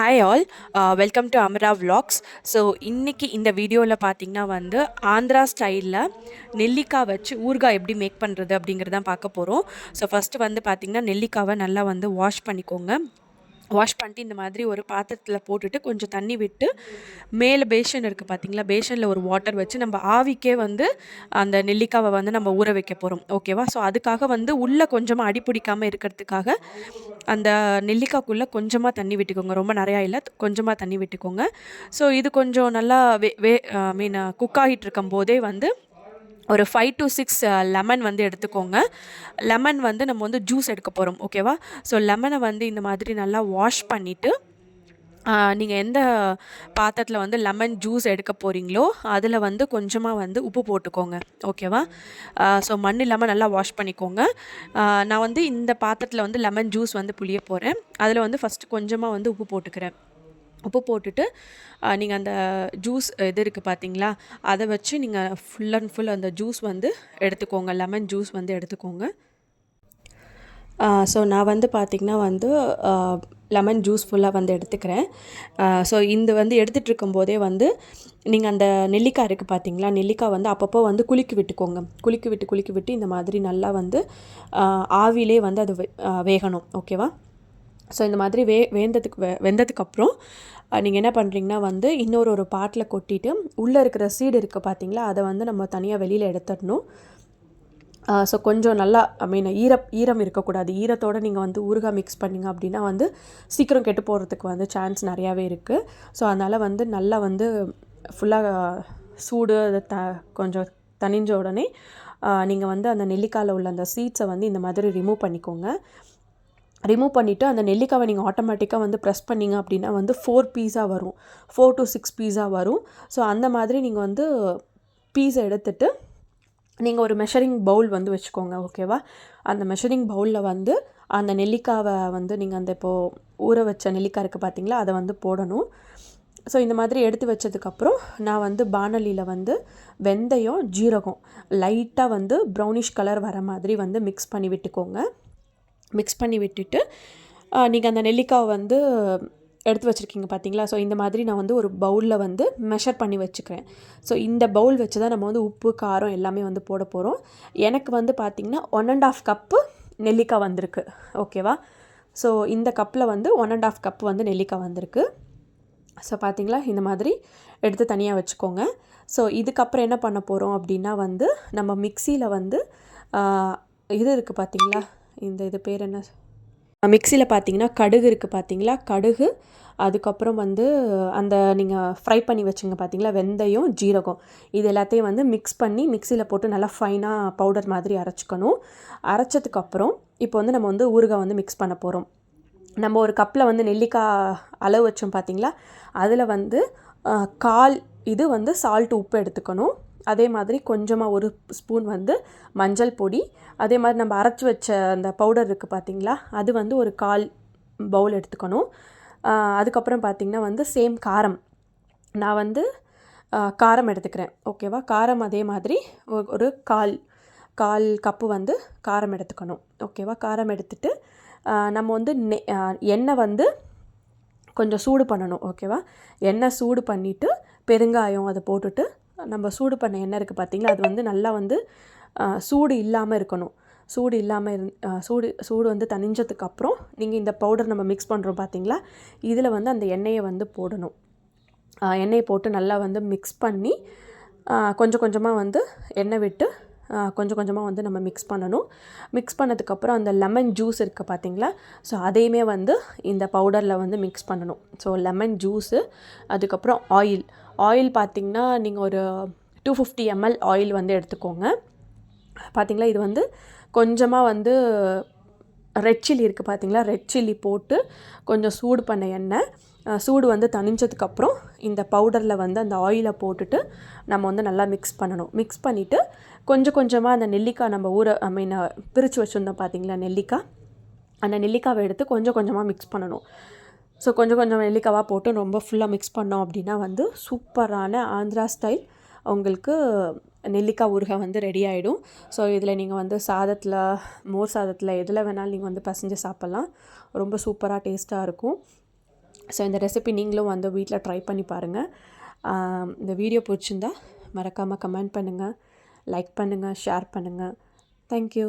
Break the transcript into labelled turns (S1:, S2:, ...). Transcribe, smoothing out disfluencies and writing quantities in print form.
S1: Hi all, welcome to Amara vlogs. So இன்றைக்கி இந்த வீடியோவில் பார்த்தீங்கன்னா வந்து ஆந்திரா ஸ்டைலில் நெல்லிக்காய் வச்சு ஊறுகாய் எப்படி மேக் பண்ணுறது அப்படிங்கிறதான் பார்க்க போகிறோம். ஸோ ஃபஸ்ட்டு வந்து பார்த்திங்கன்னா நெல்லிக்காவை நல்லா வந்து வாஷ் பண்ணிக்கோங்க. வாஷ் பண்ணிட்டு இந்த மாதிரி ஒரு பாத்திரத்தில் போட்டுட்டு கொஞ்சம் தண்ணி விட்டு மேலே பேஷன் இருக்குது பார்த்தீங்களா, பேஷனில் ஒரு வாட்டர் வச்சு நம்ம ஆவிக்கே வந்து அந்த நெல்லிக்காவை வந்து நம்ம ஊற வைக்க போகிறோம். ஓகேவா? ஸோ அதுக்காக வந்து உள்ளே கொஞ்சமாக அடி பிடிக்காமல் இருக்கிறதுக்காக அந்த நெல்லிக்காய்க்குள்ளே கொஞ்சமாக தண்ணி விட்டுக்கோங்க. ரொம்ப நிறையா இல்லை, கொஞ்சமாக தண்ணி விட்டுக்கோங்க. ஸோ இது கொஞ்சம் நல்லா குக் ஆகிட்டு இருக்கும் போதே வந்து ஒரு 5 to 6 லெமன் வந்து எடுத்துக்கோங்க. லெமன் வந்து நம்ம வந்து ஜூஸ் எடுக்க போகிறோம். ஓகேவா? ஸோ லெமனை வந்து இந்த மாதிரி நல்லா வாஷ் பண்ணிவிட்டு நீங்கள் எந்த பாத்திரத்தில் வந்து லெமன் ஜூஸ் எடுக்க போகிறீங்களோ அதில் வந்து கொஞ்சமாக வந்து உப்பு போட்டுக்கோங்க. ஓகேவா? ஸோ மண் இல்லாமல் நல்லா வாஷ் பண்ணிக்கோங்க. நான் வந்து இந்த பாத்திரத்தில் வந்து லெமன் ஜூஸ் வந்து புளிய போகிறேன். அதில் வந்து ஃபஸ்ட்டு கொஞ்சமாக வந்து உப்பு போட்டுக்கிறேன். உப்பு போட்டுட்டு நீங்கள் அந்த ஜூஸ் இது இருக்குது பார்த்தீங்களா, அதை வச்சு நீங்கள் ஃபுல் அண்ட் ஃபுல் அந்த ஜூஸ் வந்து எடுத்துக்கோங்க. லெமன் ஜூஸ் வந்து எடுத்துக்கோங்க. ஸோ நான் வந்து பார்த்திங்கன்னா வந்து லெமன் ஜூஸ் ஃபுல்லாக வந்து எடுத்துக்கிறேன். ஸோ இந்த வந்து எடுத்துகிட்டு இருக்கும்போதே வந்து நீங்கள் அந்த நெல்லிக்காய் இருக்குது பார்த்தீங்களா, நெல்லிக்காய் வந்து அப்பப்போ வந்து குலுக்கி விட்டுக்கோங்க. குலுக்கி விட்டு இந்த மாதிரி நல்லா வந்து ஆவிலே வந்து அது வேகணும். ஓகேவா? ஸோ இந்த மாதிரி வெந்ததுக்கப்புறம் நீங்கள் என்ன பண்ணுறீங்கன்னா வந்து இன்னொரு பாட்டில் கொட்டிட்டு உள்ளே இருக்கிற சீடு இருக்குது பார்த்தீங்களா, அதை வந்து நம்ம தனியாக வெளியில் எடுத்துடணும். ஸோ கொஞ்சம் நல்லா ஈரம் இருக்கக்கூடாது. ஈரத்தோடு நீங்கள் வந்து ஊறுகாய் மிக்ஸ் பண்ணிங்க அப்படின்னா வந்து சீக்கிரம் கெட்டு போகிறதுக்கு வந்து சான்ஸ் நிறையாவே இருக்குது. ஸோ அதனால் வந்து நல்லா வந்து ஃபுல்லாக சூடு கொஞ்சம் தணிஞ்ச உடனே நீங்கள் வந்து அந்த நெல்லிக்காயில் உள்ள அந்த சீட்ஸை வந்து இந்த மாதிரி ரிமூவ் பண்ணிக்கோங்க. ரிமூவ் பண்ணிவிட்டு அந்த நெல்லிக்காவை நீங்கள் ஆட்டோமேட்டிக்காக வந்து ப்ரெஸ் பண்ணிங்க அப்படின்னா வந்து 4 பீஸாக வரும், 4 to 6 பீஸாக வரும். ஸோ அந்த மாதிரி நீங்கள் வந்து பீஸை எடுத்துகிட்டு நீங்கள் ஒரு மெஷரிங் பவுல் வந்து வச்சுக்கோங்க. ஓகேவா? அந்த மெஷரிங் பவுலில் வந்து அந்த நெல்லிக்காவை வந்து நீங்கள் அந்த இப்போது ஊற வச்ச நெல்லிக்காய் இருக்குது பார்த்தீங்களா, அதை வந்து போடணும். ஸோ இந்த மாதிரி எடுத்து வச்சதுக்கப்புறம் நான் வந்து பானலியில் வந்து வெந்தயம், ஜீரகம் லைட்டாக வந்து ப்ரௌனிஷ் கலர் வர மாதிரி வந்து மிக்ஸ் பண்ணி விட்டுக்கோங்க. மிக்ஸ் பண்ணி விட்டுட்டு நீங்கள் அந்த நெல்லிக்காவை வந்து எடுத்து வச்சுருக்கீங்க பார்த்தீங்களா, ஸோ இந்த மாதிரி நான் வந்து ஒரு பவுலில் வந்து மெஷர் பண்ணி வச்சுக்கிறேன். ஸோ இந்த பவுல் வச்சு தான் நம்ம வந்து உப்பு, காரம் எல்லாமே வந்து போட போகிறோம். எனக்கு வந்து பார்த்திங்கன்னா 1.5 கப்பு நெல்லிக்காய் வந்திருக்கு. ஓகேவா? ஸோ இந்த கப்பில் வந்து 1.5 கப்பு வந்து நெல்லிக்காய் வந்திருக்கு. ஸோ பார்த்திங்களா, இந்த மாதிரி எடுத்து தனியாக வச்சுக்கோங்க. ஸோ இதுக்கப்புறம் என்ன பண்ண போகிறோம் அப்படின்னா வந்து நம்ம மிக்சியில் வந்து இது இருக்குது பார்த்திங்களா, இது பேர் என்ன, மிக்சியில் பார்த்தீங்கன்னா கடுகு இருக்குது பார்த்தீங்களா, கடுகு, அதுக்கப்புறம் வந்து அந்த நீங்கள் ஃப்ரை பண்ணி வச்சுங்க பார்த்தீங்களா வெந்தயம், ஜீரகம், இது எல்லாத்தையும் வந்து மிக்ஸ் பண்ணி மிக்சியில் போட்டு நல்லா ஃபைனாக பவுடர் மாதிரி அரைச்சிக்கணும். அரைச்சதுக்கப்புறம் இப்போ வந்து நம்ம வந்து ஊறுகாய் வந்து மிக்ஸ் பண்ண போகிறோம். நம்ம ஒரு கப்பில் வந்து நெல்லிக்காய் அளவு வச்சோம் பார்த்தீங்களா, அதில் வந்து 1/4 இது வந்து சால்ட்டு உப்பு எடுத்துக்கணும். அதே மாதிரி கொஞ்சமாக 1 ஸ்பூன் வந்து மஞ்சள் பொடி, அதே மாதிரி நம்ம அரைச்சி வச்ச அந்த பவுடர் இருக்குது பார்த்தீங்களா, அது வந்து ஒரு 1/4 பவுல் எடுத்துக்கணும். அதுக்கப்புறம் பார்த்திங்கன்னா வந்து சேம் காரம், நான் வந்து காரம் எடுத்துக்கிறேன். ஓகேவா? காரம் அதே மாதிரி ஒரு 1/4 கப்பு வந்து காரம் எடுத்துக்கணும். ஓகேவா? காரம் எடுத்துகிட்டு நம்ம வந்து எண்ணெய் வந்து கொஞ்சம் சூடு பண்ணணும். ஓகேவா? எண்ணெய் சூடு பண்ணிவிட்டு பெருங்காயம் அதை போட்டுட்டு நம்ம சூடு பண்ண எண்ணெய் இருக்குது பார்த்தீங்களா, அது வந்து நல்லா வந்து சூடு இல்லாமல் இருக்கணும். சூடு வந்து தணிஞ்சதுக்கப்புறம் நீங்கள் இந்த பவுடர் நம்ம மிக்ஸ் பண்ணுறோம் பார்த்தீங்களா, இதில் வந்து அந்த எண்ணெயை வந்து போடணும். எண்ணெயை போட்டு நல்லா வந்து மிக்ஸ் பண்ணி கொஞ்சம் கொஞ்சமாக வந்து எண்ணெய் விட்டு கொஞ்சம் கொஞ்சமாக வந்து நம்ம மிக்ஸ் பண்ணணும். மிக்ஸ் பண்ணதுக்கப்புறம் அந்த லெமன் ஜூஸ் இருக்குது பார்த்தீங்களா, ஸோ அதையுமே வந்து இந்த பவுடரில் வந்து மிக்ஸ் பண்ணணும். ஸோ லெமன் ஜூஸு, அதுக்கப்புறம் ஆயில் பார்த்திங்கன்னா நீங்கள் ஒரு 250 ml ஆயில் வந்து எடுத்துக்கோங்க. பார்த்திங்களா, இது வந்து கொஞ்சமாக வந்து ரெட் சில்லி இருக்குது பார்த்தீங்களா, ரெட் சில்லி போட்டு கொஞ்சம் சூடு பண்ண எண்ணெய், சூடு வந்து தணிஞ்சதுக்கப்புறம் இந்த பவுடரில் வந்து அந்த ஆயிலை போட்டுட்டு நம்ம வந்து நல்லா மிக்ஸ் பண்ணணும். மிக்ஸ் பண்ணிவிட்டு கொஞ்சம் கொஞ்சமாக அந்த நெல்லிக்காய் நம்ம பிரித்து வச்சுருந்தோம் பார்த்தீங்களா நெல்லிக்காய், அந்த நெல்லிக்காவை எடுத்து கொஞ்சம் கொஞ்சமாக மிக்ஸ் பண்ணணும். ஸோ கொஞ்சம் கொஞ்சம் நெல்லிக்காவாக போட்டு ரொம்ப ஃபுல்லாக மிக்ஸ் பண்ணோம் அப்படின்னா வந்து சூப்பரான ஆந்திரா ஸ்டைல் உங்களுக்கு நெல்லிக்காய் ஊறுகாய் வந்து ரெடி ஆகிடும். ஸோ இதில் நீங்கள் வந்து சாதத்தில், மோர் சாதத்தில் எதில் வேணாலும் நீங்கள் வந்து பசைஞ்சு சாப்பிட்லாம். ரொம்ப சூப்பராக டேஸ்ட்டாக இருக்கும். ஸோ இந்த ரெசிபி நீங்களும் வந்து வீட்டில் ட்ரை பண்ணி பாருங்கள். இந்த வீடியோ பிடிச்சிருந்தா மறக்காமல் கமெண்ட் பண்ணுங்கள், லைக் பண்ணுங்கள், ஷேர் பண்ணுங்கள். தேங்க்யூ.